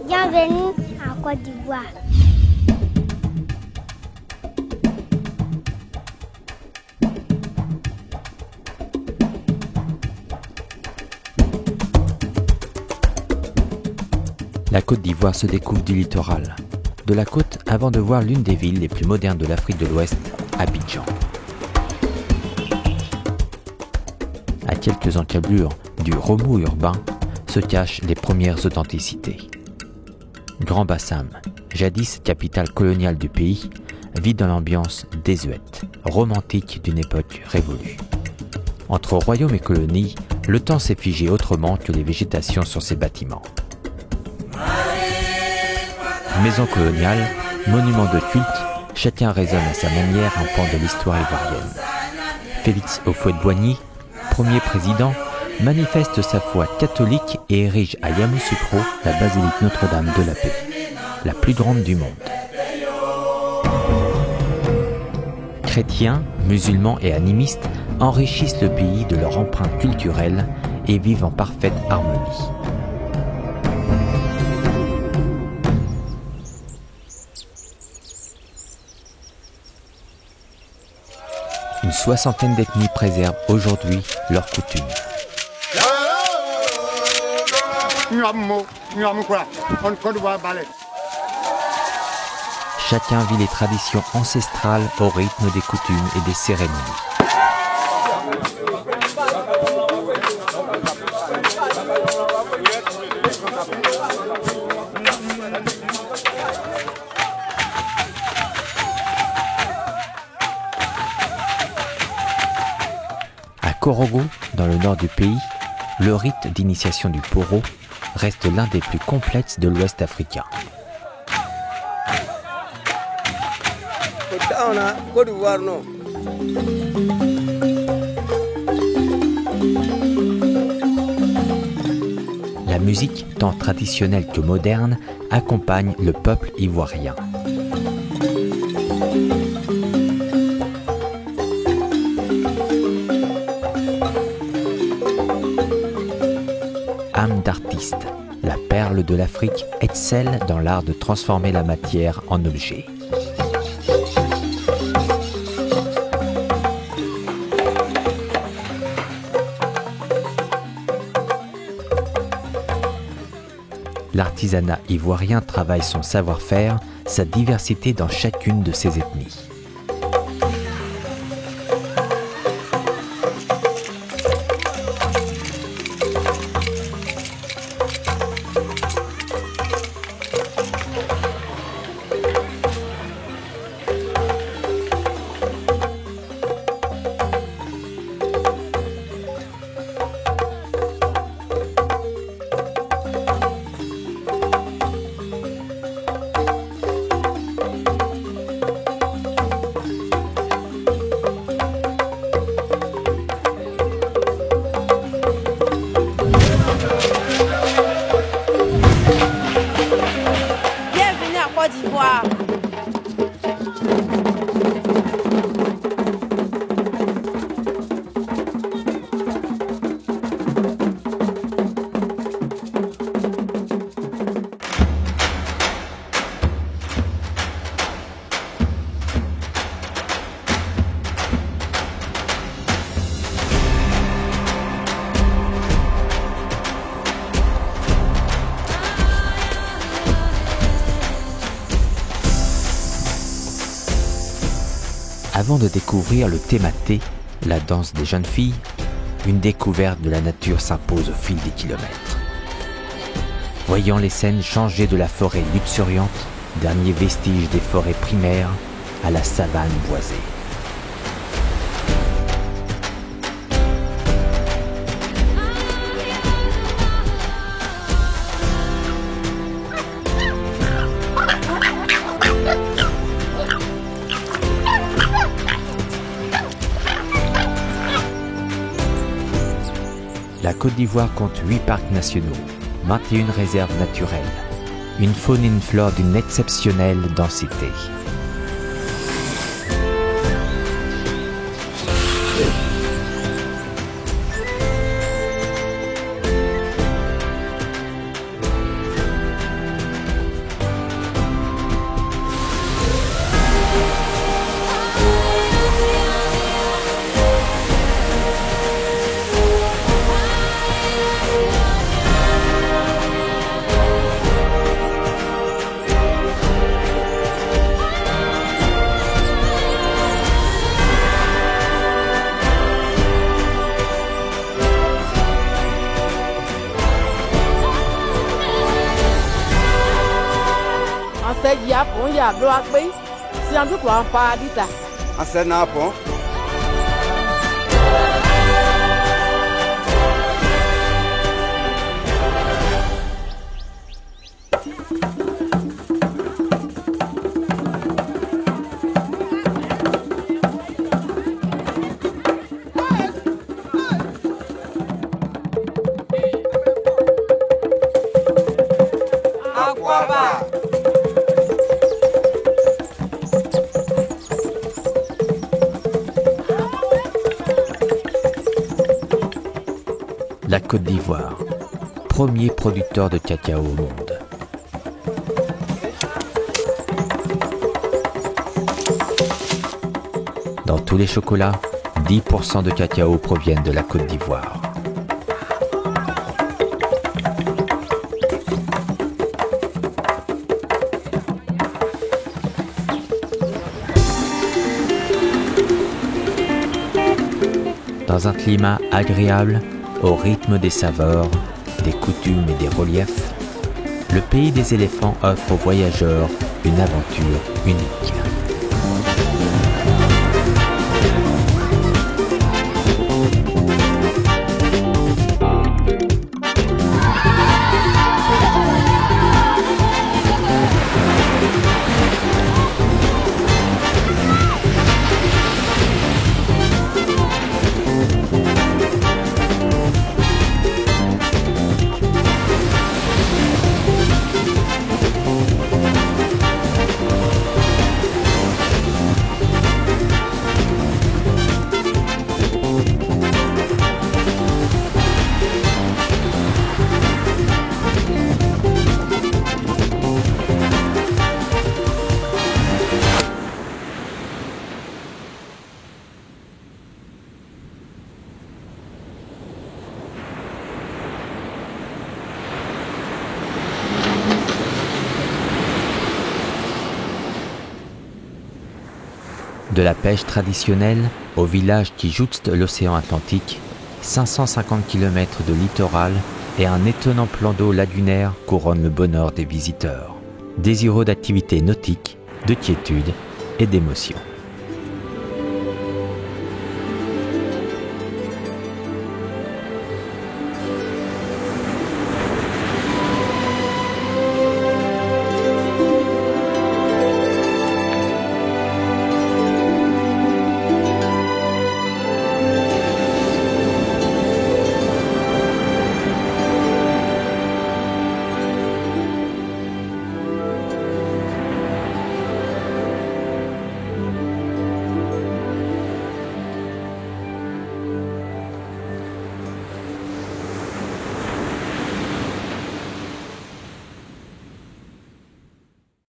Bienvenue en Côte d'Ivoire. La Côte d'Ivoire se découvre du littoral, de la côte avant de voir l'une des villes les plus modernes de l'Afrique de l'Ouest, Abidjan. À quelques encablures du remous urbain se cachent les premières authenticités. Grand Bassam, jadis capitale coloniale du pays, vit dans l'ambiance désuète, romantique d'une époque révolue. Entre royaume et colonie, le temps s'est figé autrement que les végétations sur ses bâtiments. Maison coloniale, monument de culte, chacun résonne à sa manière un pan de l'histoire ivoirienne. Félix Houphouët-Boigny, premier président, manifeste sa foi catholique et érige à Yamoussoukro la basilique Notre-Dame de la Paix, la plus grande du monde. Chrétiens, musulmans et animistes enrichissent le pays de leur empreinte culturelle et vivent en parfaite harmonie. Une soixantaine d'ethnies préservent aujourd'hui leurs coutumes. Chacun vit les traditions ancestrales au rythme des coutumes et des cérémonies. À Korogo, dans le nord du pays, le rite d'initiation du poro reste l'un des plus complexes de l'Ouest africain. La musique, tant traditionnelle que moderne, accompagne le peuple ivoirien. Âme d'artiste, la perle de l'Afrique excelle dans l'art de transformer la matière en objet. L'artisanat ivoirien travaille son savoir-faire, sa diversité dans chacune de ses ethnies. Avant de découvrir le thématé, la danse des jeunes filles, une découverte de la nature s'impose au fil des kilomètres. Voyant les scènes changer de la forêt luxuriante, dernier vestige des forêts primaires, à la savane boisée. La Côte d'Ivoire compte 8 parcs nationaux, 21 réserves naturelles, une faune et une flore d'une exceptionnelle densité. La Côte d'Ivoire, premier producteur de cacao au monde. Dans tous les chocolats, 10% de cacao proviennent de la Côte d'Ivoire. Dans un climat agréable, au rythme des saveurs, des coutumes et des reliefs, le pays des éléphants offre aux voyageurs une aventure unique. De la pêche traditionnelle au village qui jouxte l'océan Atlantique, 550 km de littoral et un étonnant plan d'eau lagunaire couronnent le bonheur des visiteurs, désireux d'activités nautiques, de quiétude et d'émotion.